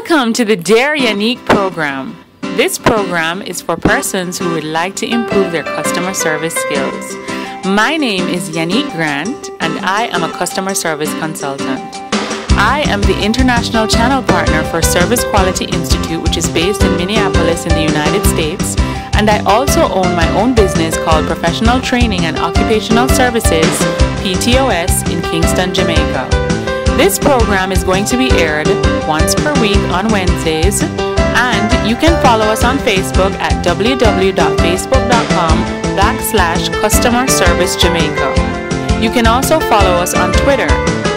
Welcome to the Dare Yanique program. This program is for persons who would like to improve their customer service skills. My name is Yanique Grant and I am a customer service consultant. I am the international channel partner for Service Quality Institute, which is based in Minneapolis in the United States, and I also own my own business called Professional Training and Occupational Services, PTOS, in Kingston, Jamaica. This program is going to be aired once per week on Wednesdays, and you can follow us on Facebook at www.facebook.com/Customer Service Jamaica. You can also follow us on Twitter,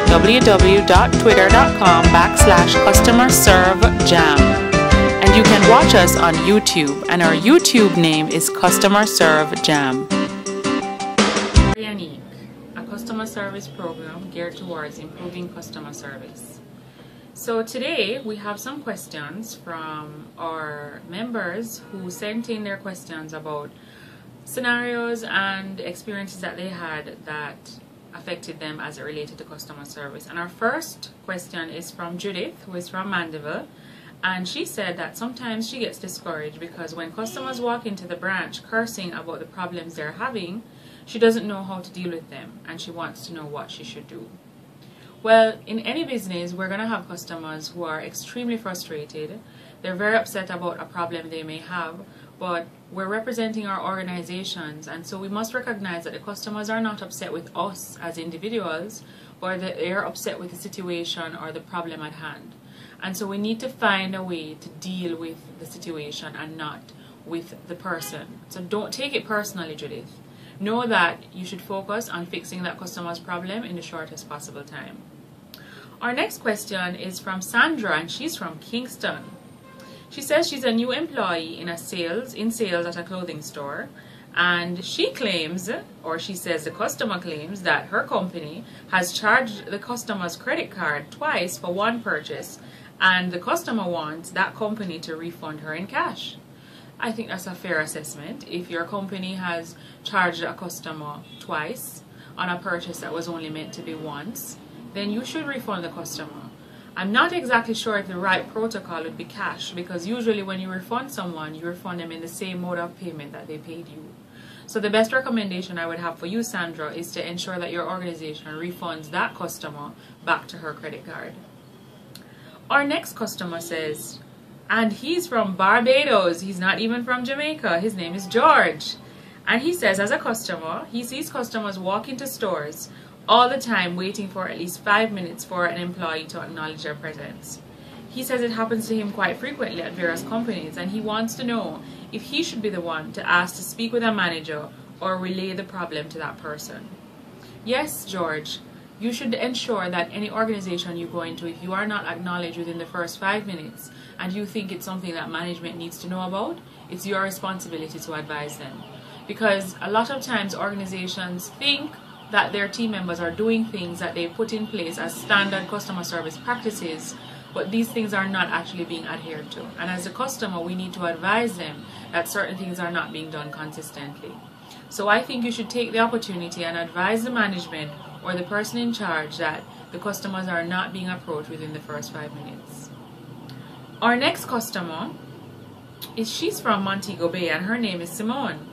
www.twitter.com/Customer Serve Jam. And you can watch us on YouTube, and our YouTube name is Customer Serve Jam. Yanique, a customer service program geared towards improving customer service. So today we have some questions from our members who sent in their questions about scenarios and experiences that they had that affected them as it related to customer service. And our first question is from Judith, who is from Mandeville, and she said that sometimes she gets discouraged because when customers walk into the branch cursing about the problems they're having, she doesn't know how to deal with them, and she wants to know what she should do. Well, in any business, we're going to have customers who are extremely frustrated. They're very upset about a problem they may have, but we're representing our organizations, and so we must recognize that the customers are not upset with us as individuals, but that they're upset with the situation or the problem at hand. And so we need to find a way to deal with the situation and not with the person. So don't take it personally, Judith. Know that you should focus on fixing that customer's problem in the shortest possible time. Our next question is from Sandra, and she's from Kingston. She says she's a new employee in sales at a clothing store, and she claims, or she says the customer claims, that her company has charged the customer's credit card twice for one purchase, and the customer wants that company to refund her in cash. I think that's a fair assessment. If your company has charged a customer twice on a purchase that was only meant to be once, then you should refund the customer. I'm not exactly sure if the right protocol would be cash, because usually when you refund someone, you refund them in the same mode of payment that they paid you. So the best recommendation I would have for you, Sandra, is to ensure that your organization refunds that customer back to her credit card. Our next customer says, and he's from Barbados, he's not even from Jamaica, his name is George. And he says, as a customer, he sees customers walk into stores all the time waiting for at least 5 minutes for an employee to acknowledge their presence. He says it happens to him quite frequently at various companies, and he wants to know if he should be the one to ask to speak with a manager or relay the problem to that person. Yes, George, you should ensure that any organization you go into, if you are not acknowledged within the first 5 minutes and you think it's something that management needs to know about, it's your responsibility to advise them. Because a lot of times organizations think that their team members are doing things that they put in place as standard customer service practices, but these things are not actually being adhered to. And as a customer, we need to advise them that certain things are not being done consistently. So I think you should take the opportunity and advise the management or the person in charge that the customers are not being approached within the first 5 minutes. Our next customer she's from Montego Bay, and her name is Simone.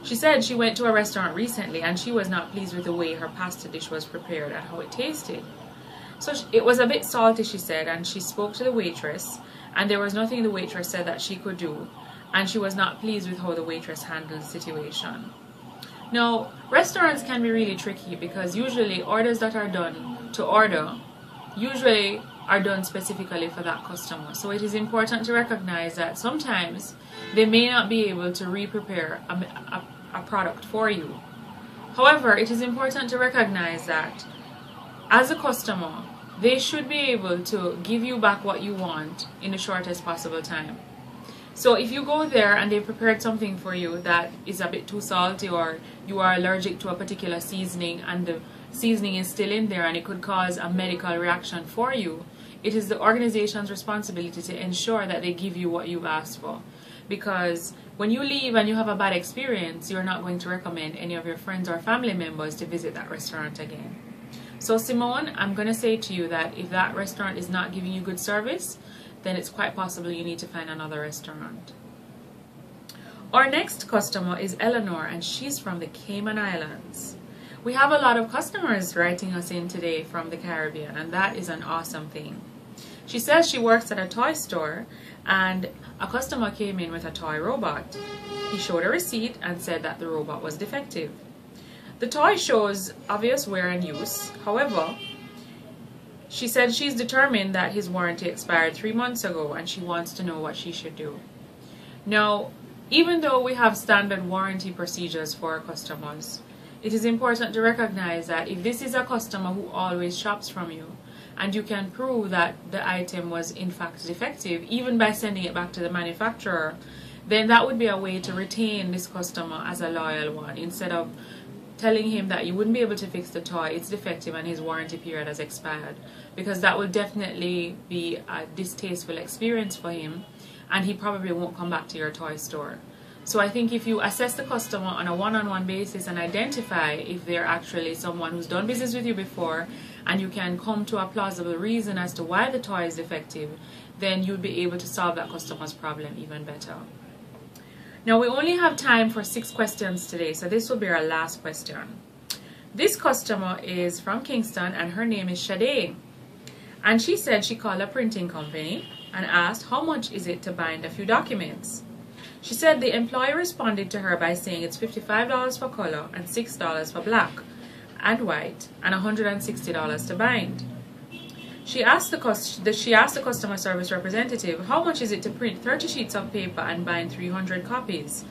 She said she went to a restaurant recently and she was not pleased with the way her pasta dish was prepared and how it tasted. So it was a bit salty, she said, and she spoke to the waitress, and there was nothing the waitress said that she could do, and she was not pleased with how the waitress handled the situation. Now, restaurants can be really tricky because usually orders that are done to order usually are done specifically for that customer. So it is important to recognize that sometimes they may not be able to re-prepare a product for you. However, it is important to recognize that as a customer, they should be able to give you back what you want in the shortest possible time. So if you go there and they've prepared something for you that is a bit too salty, or you are allergic to a particular seasoning and the seasoning is still in there and it could cause a medical reaction for you, it is the organization's responsibility to ensure that they give you what you've asked for. Because when you leave and you have a bad experience, you're not going to recommend any of your friends or family members to visit that restaurant again. So Simone, I'm going to say to you that if that restaurant is not giving you good service, then it's quite possible you need to find another restaurant. Our next customer is Eleanor, and she's from the Cayman Islands. We have a lot of customers writing us in today from the Caribbean, and that is an awesome thing. She says she works at a toy store, and a customer came in with a toy robot. He showed a receipt and said that the robot was defective. The toy shows obvious wear and use. However, she said she's determined that his warranty expired 3 months ago, and she wants to know what she should do. Now, even though we have standard warranty procedures for our customers, it is important to recognize that if this is a customer who always shops from you, and you can prove that the item was in fact defective, even by sending it back to the manufacturer, then that would be a way to retain this customer as a loyal one, instead of telling him that you wouldn't be able to fix the toy, it's defective and his warranty period has expired, because that will definitely be a distasteful experience for him, and he probably won't come back to your toy store. So I think if you assess the customer on a one-on-one basis and identify if they're actually someone who's done business with you before, and you can come to a plausible reason as to why the toy is defective, then you'll be able to solve that customer's problem even better. Now, we only have time for 6 questions today, so this will be our last question. This customer is from Kingston, and her name is Sade. And she said she called a printing company and asked how much is it to bind a few documents. She said the employer responded to her by saying it's $55 for color and $6 for black and white and $160 to bind. She asked the customer service representative, how much is it to print 30 sheets of paper and bind 300 copies?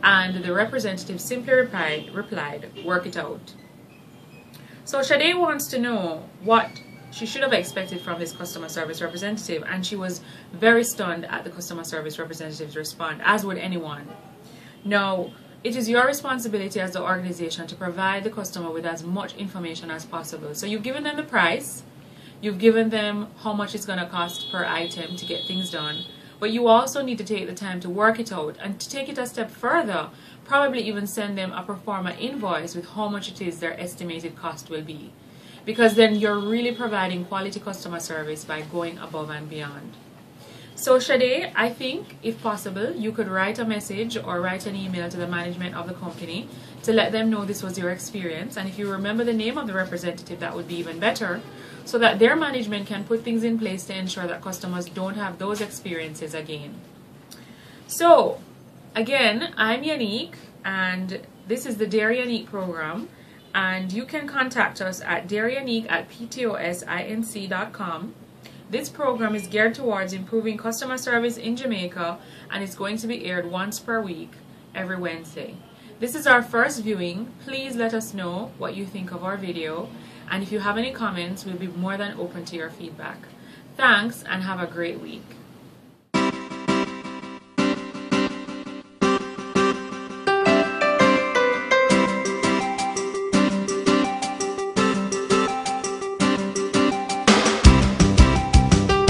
And the representative simply replied, work it out. So Sade wants to know what she should have expected from this customer service representative, and she was very stunned at the customer service representative's response, as would anyone. Now, it is your responsibility as the organization to provide the customer with as much information as possible. So you've given them the price, you've given them how much it's going to cost per item to get things done, but you also need to take the time to work it out, and to take it a step further, probably even send them a pro forma invoice with how much it is their estimated cost will be. Because then you're really providing quality customer service by going above and beyond. So Sade, I think if possible, you could write a message or write an email to the management of the company to let them know this was your experience. And if you remember the name of the representative, that would be even better, so that their management can put things in place to ensure that customers don't have those experiences again. So again, I'm Yanique, and this is the Dear Yanique program. And you can contact us at dearyanique@ptosinc.com. This program is geared towards improving customer service in Jamaica, and it's going to be aired once per week, every Wednesday. This is our first viewing. Please let us know what you think of our video, and if you have any comments, we'll be more than open to your feedback. Thanks, and have a great week.